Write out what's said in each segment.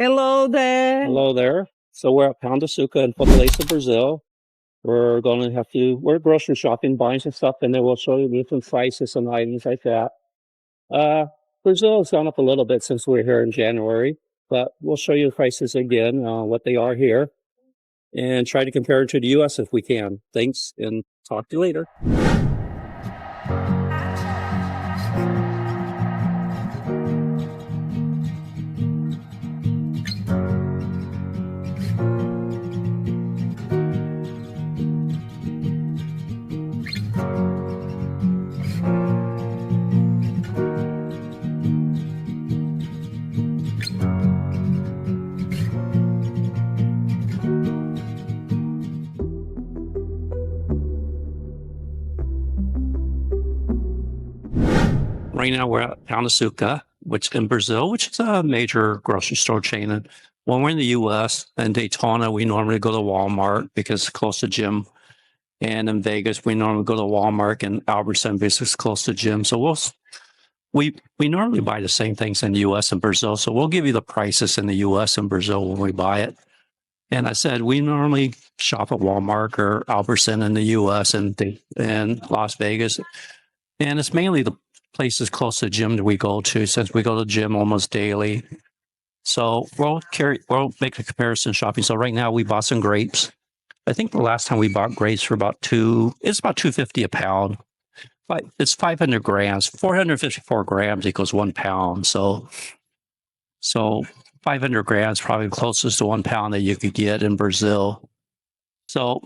Hello there. Hello there. So we're at Pão de Açúcar in Fortaleza, Brazil. We're grocery shopping, buying some stuff, and then we'll show you different prices and items like that. Uh, Brazil has gone up a little bit since we were here in January, but we'll show you the prices again, what they are here, and try to compare it to the US if we can. Thanks, and talk to you later. Right now we're at Pão de Açúcar, which in Brazil, which is a major grocery store chain. And when we're in the U.S. and Daytona, we normally go to Walmart because it's close to gym. And in Vegas, we normally go to Walmart, and Albertson because it's close to gym. So we normally buy the same things in the U.S. and Brazil. So we'll give you the prices in the U.S. and Brazil when we buy it. And I said we normally shop at Walmart or Albertson in the U.S. and Las Vegas, and it's mainly the places close to the gym that we go to, since we go to the gym almost daily. So we'll make a comparison shopping. So right now we bought some grapes. I think the last time we bought grapes for it's about $2.50 a pound. But it's 500 grams. 454 grams equals 1 pound. So 500 grams probably closest to 1 pound that you could get in Brazil. So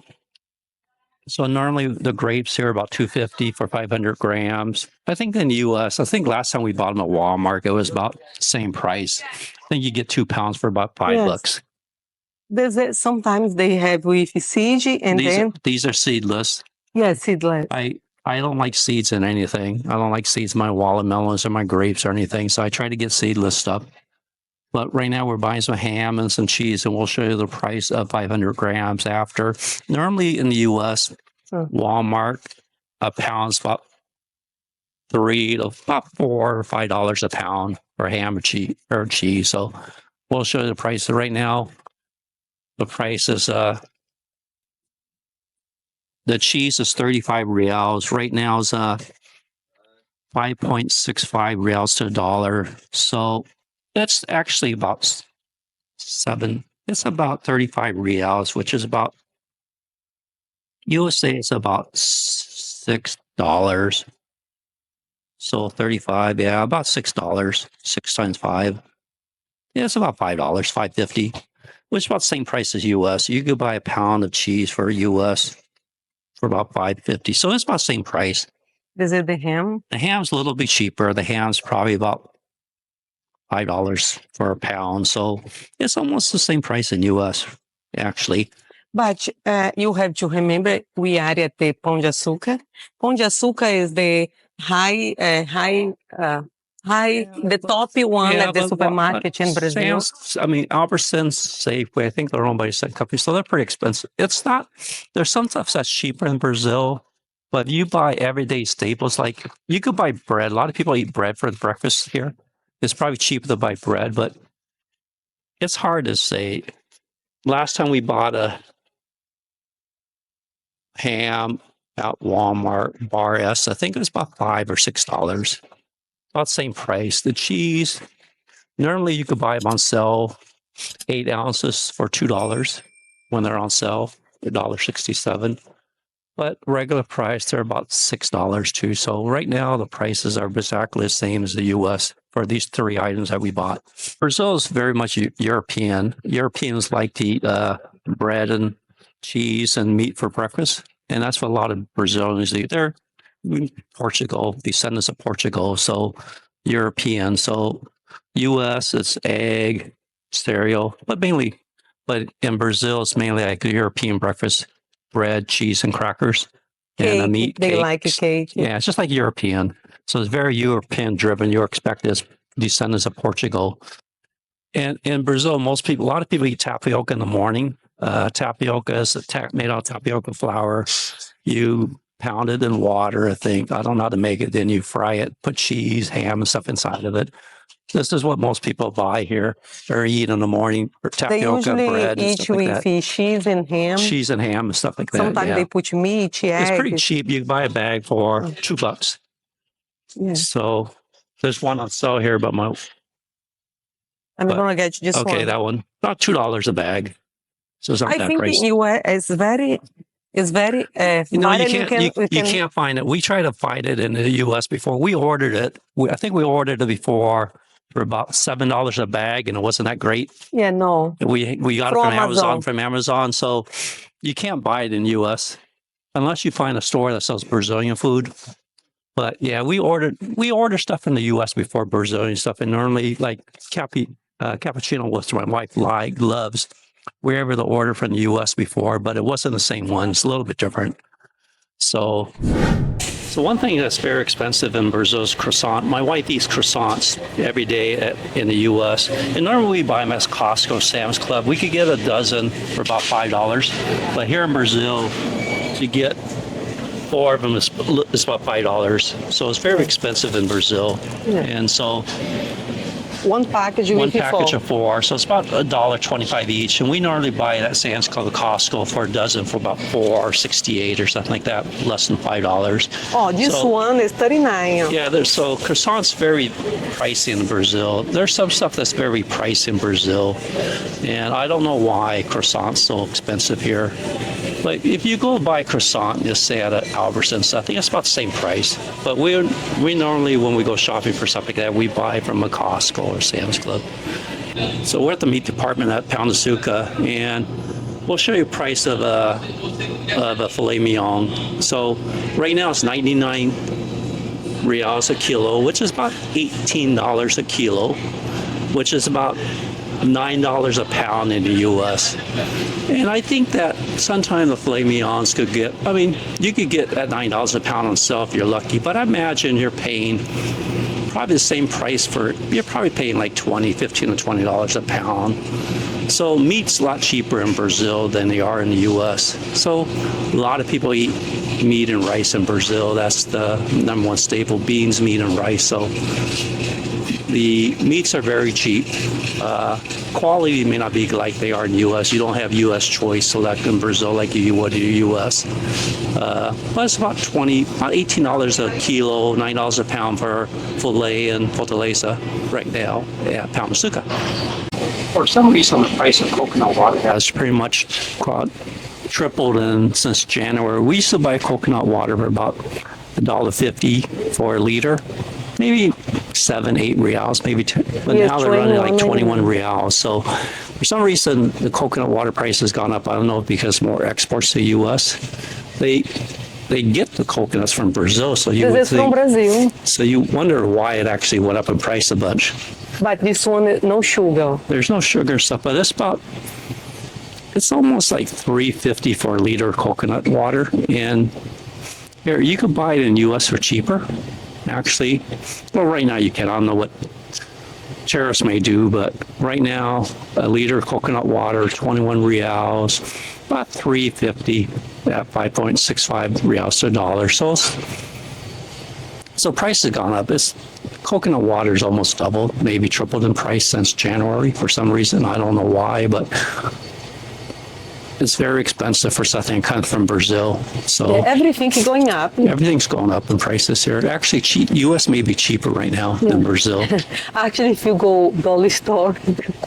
normally the grapes here are about $2.50 for 500 grams. I think in the U.S., I think last time we bought them at Walmart, it was about the same price. I think you get 2 pounds for about $5. Sometimes they have with seed and these are seedless. Yeah, seedless. I don't like seeds in anything. I don't like seeds in my watermelons or my grapes or anything. So I try to get seedless stuff. But right now we're buying some ham and some cheese, and we'll show you the price of 500 grams after. Normally in the U.S., Walmart, a pound's about $3 to about $4 or $5 a pound for ham or cheese. So we'll show you the price. So right now, the price is the cheese is 35 reals. Right now is 5.65 reals to $1. So that's actually about it's about 35 reals, which is about, USA it's about $6. So 35, yeah, about $6. 6 times 5. Yeah, it's about $5, $5.50, which is about the same price as US. You could buy a pound of cheese for US for about $5.50. So it's about the same price. Is it the ham? The ham's a little bit cheaper. The ham's probably about $5 for a pound. So it's almost the same price in US, actually. But you have to remember we are at the Pão de Açúcar. Pão de Açúcar is the the top one at the supermarket in Brazil. Albertsons, Safeway, I think they're owned by the same company, so they're pretty expensive. It's not, there's some stuff that's cheaper in Brazil, but you buy everyday staples, like you could buy bread. A lot of people eat bread for breakfast here. It's probably cheaper to buy bread, but it's hard to say. Last time we bought a ham at Walmart, Bar S, I think it was about $5 or $6. About the same price. The cheese, normally you could buy them on sale, 8 ounces for $2 when they're on sale, $1.67. But regular price, they're about $6 too. So right now, the prices are exactly the same as the U.S. for these 3 items that we bought. Brazil is very much European. Europeans like to eat bread and cheese and meat for breakfast. And that's what a lot of Brazilians eat. They're Portugal, descendants of Portugal, so European. So U.S., it's egg, cereal, but in Brazil, it's mainly like a European breakfast. Bread, cheese, and crackers, and a meat. They like a cake. Yeah, it's just like European. So it's very European driven. You're expected as descendants of Portugal. And in Brazil, a lot of people eat tapioca in the morning. Tapioca is made out of tapioca flour. You pound it in water, I think. I don't know how to make it. Then you fry it, put cheese, ham, and stuff inside of it. This is what most people buy here or eat in the morning, or They tapioca, usually bread, and eat stuff like with that. cheese and ham. Cheese and ham and stuff like that. Sometimes Yeah. they put meat, It's pretty eggs. cheap. You can buy a bag for $2. Yeah. So there's one on sale here, but I'm but- gonna get you this okay, one. that one, about $2 a bag. So it's not I that think pricey. in US it's very You know, you varied. can't find it. We tried to find it in the U.S. before. We ordered it. I think we ordered it before for about $7 a bag, and it wasn't that great. Yeah, no. We got it from Amazon. So you can't buy it in the U.S. unless you find a store that sells Brazilian food. But yeah, we order stuff in the U.S. before Brazilian stuff, and normally like cappuccino, which my wife loves. We were able to order from the U.S. before, but it wasn't the same one. It's a little bit different. So one thing that's very expensive in Brazil is croissant. My wife eats croissants every day in the U.S. And normally we buy them at Costco, Sam's Club. We could get a dozen for about $5. But here in Brazil, to get 4 of them is about $5. So it's very expensive in Brazil. Yeah. And so one package of 4, so it's about $1.25 each, and we normally buy it at Sam's Club, Costco for a dozen for about $4.68 or something like that, less than $5. Oh, this one is 39. Yeah, so croissant's very pricey in Brazil. There's some stuff that's very pricey in Brazil, and I don't know why croissant's so expensive here. But if you go buy a croissant, just say at Albertsons, I think it's about the same price. But we normally, when we go shopping for something like that, we buy from a Costco or Sam's Club. So we're at the meat department at Pão de Açúcar, and we'll show you the price of a filet mignon. So right now it's 99 reals a kilo, which is about $18 a kilo, which is about $9 a pound in the U.S. And I think that sometimes the filet mignons could get, you could get at $9 a pound on sale if you're lucky, but I imagine you're paying probably the same price you're probably paying like $15 to $20 a pound. So meat's a lot cheaper in Brazil than they are in the U.S. So a lot of people eat meat and rice in Brazil. That's the number one staple, beans, meat, and rice. So the meats are very cheap. Quality may not be like they are in the U.S. You don't have U.S. choice select in Brazil like you would in the U.S. But it's about $18 a kilo, $9 a pound for filet and Fortaleza right now at Pão de Açúcar. For some reason, the price of coconut water has pretty much tripled since January. We used to buy coconut water for about $1.50 for a liter. Maybe 7, 8 reals, maybe 10. But now they're running like 21 reals. So for some reason, the coconut water price has gone up. I don't know if because more exports to the U.S. They get the coconuts from Brazil, so you would think. So you wonder why it actually went up in price a bunch. But this one, no sugar. There's no sugar and stuff, but it's almost like $3.50 for a liter of coconut water. And here, you could buy it in the U.S. for cheaper. Actually, well, right now you can. I don't know what tariffs may do, but right now, a liter of coconut water, 21 reals, about $3.50 at 5.65 reals to $1. So price has gone up. Coconut water is almost doubled, maybe tripled in price since January for some reason. I don't know why, but it's very expensive for something kind of from Brazil. So everything is going up. Everything's going up in prices here. Actually, U.S. may be cheaper right now than Brazil. Actually, if you go dollar store.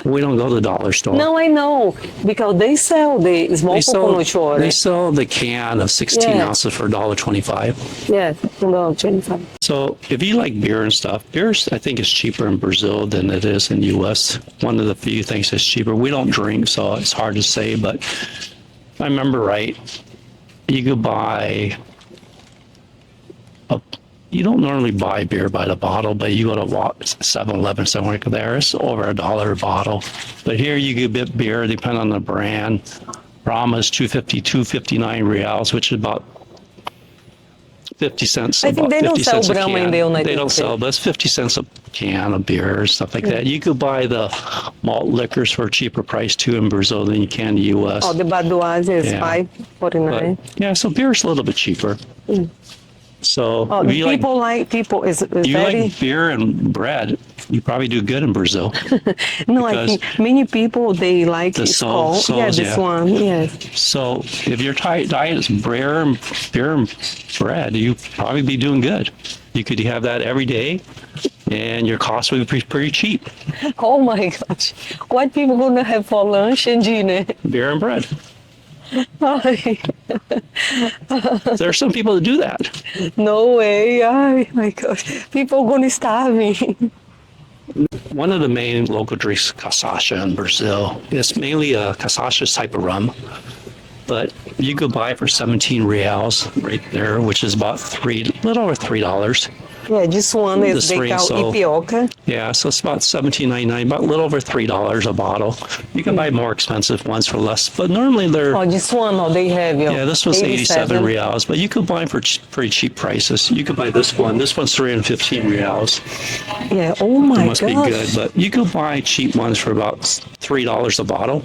We don't go to the dollar store. No, I know. Because they sell the small coconut water. They sell the can of 16 ounces for $1.25. Yeah, $1.25. So if you like beer and stuff, beer, I think, is cheaper in Brazil than it is in the U.S. One of the few things that's cheaper. We don't drink, so it's hard to say, but if I remember right, you could buy you don't normally buy beer by the bottle, but you go to 7-Eleven somewhere there, it's over $1 a bottle. But here you could get beer, depending on the brand. Brahma's $2.59 reals, which is about 50 cents. I think they don't sell Brahma in the United States. They don't sell, but it's 50 cents a can of beer or stuff like that. You could buy the malt liquors for a cheaper price too in Brazil than you can in the U.S. Oh, the Budweiser is $5.49. Yeah, so beer is a little bit cheaper. So Oh, if you like people is you very like beer and bread, you probably do good in Brazil. no. I because think many people they like the skull. Yeah, souls, this yeah. one. Yes. So if your diet is beer and bread, you probably be doing good. You could have that every day, and your cost would be pretty cheap. Oh my gosh, what people gonna have for lunch and dinner? Beer and bread. There are some people that do that. No way. Oh my gosh, people gonna starving. One of the main local drinks, cachaça in Brazil. It's mainly a cachaça type of rum, but you could buy it for 17 reals right there, which is about little over $3. Yeah, this one is This they ring, call so ipioca. yeah, so it's about $17.99, about a little over $3 a bottle. You can buy more expensive ones for less, but normally they're Oh, this one, oh, they have yeah. This was 87 reals, but you could buy them for pretty cheap prices. You could buy this one. This one's 315 reals. Yeah. Oh It my must be gosh. good, but you could buy cheap ones for about $3 a bottle.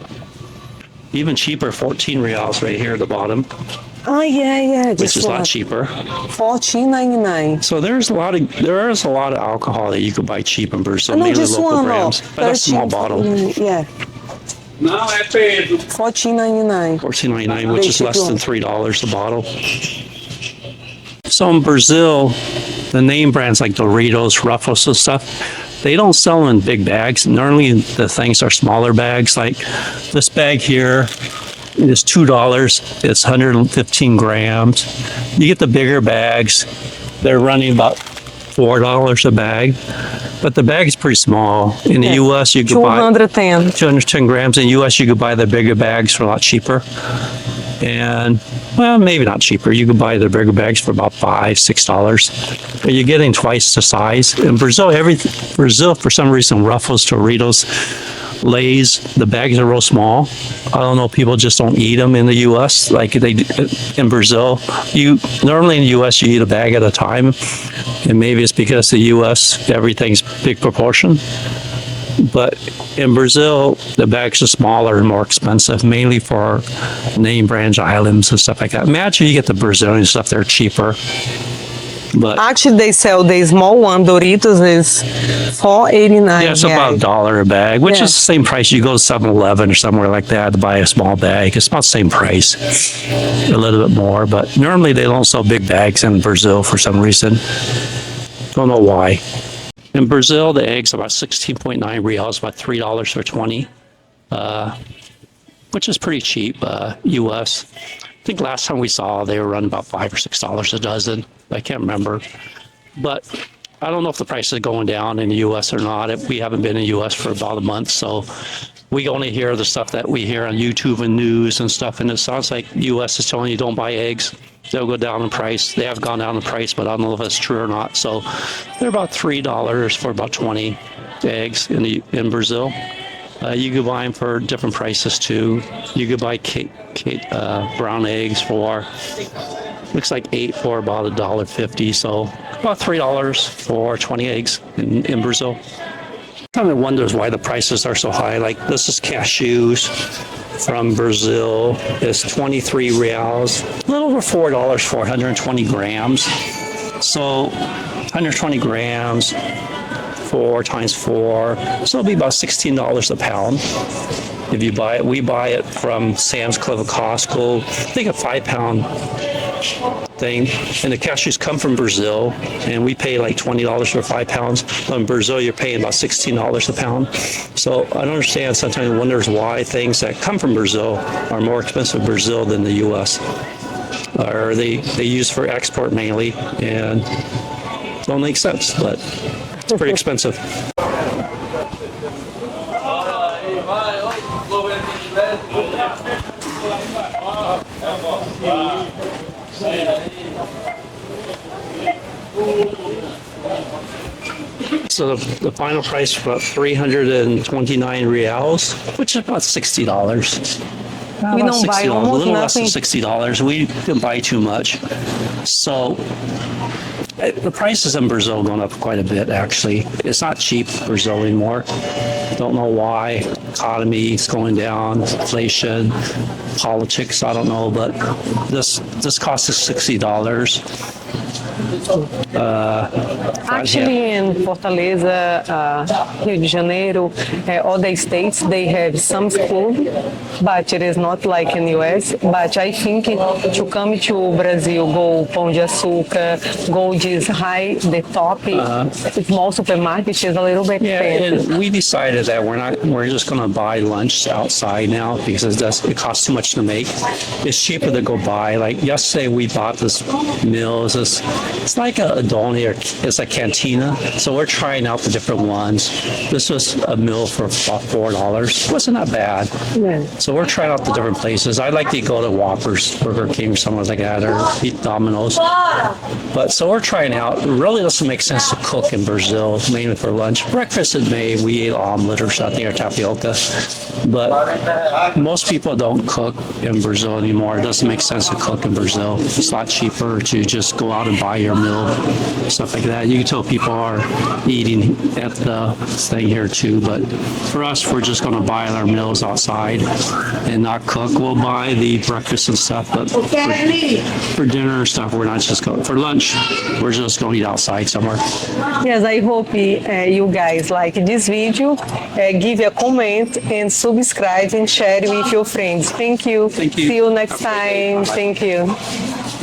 Even cheaper, 14 reals right here at the bottom, Oh yeah, yeah. which This is a one, lot cheaper. $14.99. So there is a lot of alcohol that you could buy cheap in Brazil, No, mainly just local one, brands, but a small bottle. Yeah. $14.99. $14.99, which is less than Basically. $3 a bottle. So in Brazil, the name brands like Doritos, Ruffles, and stuff, they don't sell in big bags. Normally, the things are smaller bags. Like this bag here is $2. It's 115 grams. You get the bigger bags. They're running about $4 a bag, but the bag is pretty small. In the U.S., you could buy 210. 210 grams. In the U.S., you could buy the bigger bags for a lot cheaper. And well, maybe not cheaper. You could buy the bigger bags for about $5-6, but you're getting twice the size. In Brazil, for some reason, Ruffles, Doritos, Lay's, the bags are real small. I don't know. People just don't eat them in the U.S. like they do in Brazil. Normally in the U.S. you eat a bag at a time, and maybe it's because the U.S. everything's big proportion. But in Brazil, the bags are smaller and more expensive, mainly for name brand items and stuff like that. Imagine you get the Brazilian stuff; they're cheaper. But Actually, they sell the small one, Doritos, is $4.89. yeah, it's about $1 a bag, which Yeah. is the same price. You go to 7-Eleven or somewhere like that to buy a small bag. It's about the same price, a little bit more. But normally they don't sell big bags in Brazil for some reason. Don't know why. In Brazil, the eggs are about 16.9 reals, about $3 for 20, which is pretty cheap. U.S. I think last time we saw they were running about $5 or $6 a dozen. I can't remember, but I don't know if the price is going down in the U.S. or not. We haven't been in the U.S. for about a month, so we only hear the stuff that we hear on YouTube and news and stuff. And it sounds like the U.S. is telling you don't buy eggs. They'll go down in price. They have gone down in price, but I don't know if that's true or not. So they're about $3 for about 20 eggs in Brazil. You could buy them for different prices too. You could buy brown eggs for looks like 8 for about $1.50. So about $3 for 20 eggs in Brazil. Kind of wonders why the prices are so high. Like this is cashews from Brazil. It's 23 reals, a little over $4 for 120 grams. So 120 grams, 4 times 4, so it'll be about $16 a pound. If you buy it, we buy it from Sam's Club or Costco. I think a 5-pound thing, and the cashews come from Brazil, and we pay like $20 for 5 pounds. In Brazil, you're paying about $16 a pound. So I don't understand. Sometimes wonders why things that come from Brazil are more expensive in Brazil than the U.S. Or they use for export mainly, and don't make sense, but it's pretty expensive. So the final price for about 329 reals, which is about $60. We don't buy a almost little less than nothing. $60. We didn't buy too much. So the prices in Brazil going up quite a bit, actually. It's not cheap, Brazil, anymore. Don't know why. Economy is going down, inflation, politics, I don't know, but this cost us $60. Actually, in Fortaleza, Rio de Janeiro, other states, they have some school, but it is not like in US. But I think to come to Brazil, go Pão de Açúcar, go this high, the top, small supermarket is a little bit Yeah, expensive. and we decided that we're just going to buy lunch outside now because it costs too much to make. It's cheaper to go buy. Like yesterday, we bought this meal. It's like a donut, or it's a cantina. So we're trying out the different ones. This was a meal for about $4. Wasn't that bad. Yeah. So we're trying out the different places. I like to go to Whoppers, Burger King, somewhere like that, or eat Domino's. But so we're trying out. It really doesn't make sense to cook in Brazil, mainly for lunch. Breakfast in May, we ate omelet or something, or tapioca. But most people don't cook in Brazil anymore. It doesn't make sense to cook in Brazil. It's a lot cheaper to just go out and buy your meal, stuff like that. You can tell people are eating at the thing here too, but for us, we're just going to buy our meals outside and not cook. We'll buy the breakfast and stuff, but for dinner and stuff, we're not just going. For lunch, we're just going to eat outside somewhere. Yes, I hope you guys like this video. Give a comment and subscribe and share with your friends. Thank you. Thank you. See you next Have a great day. time. Bye-bye. Thank you.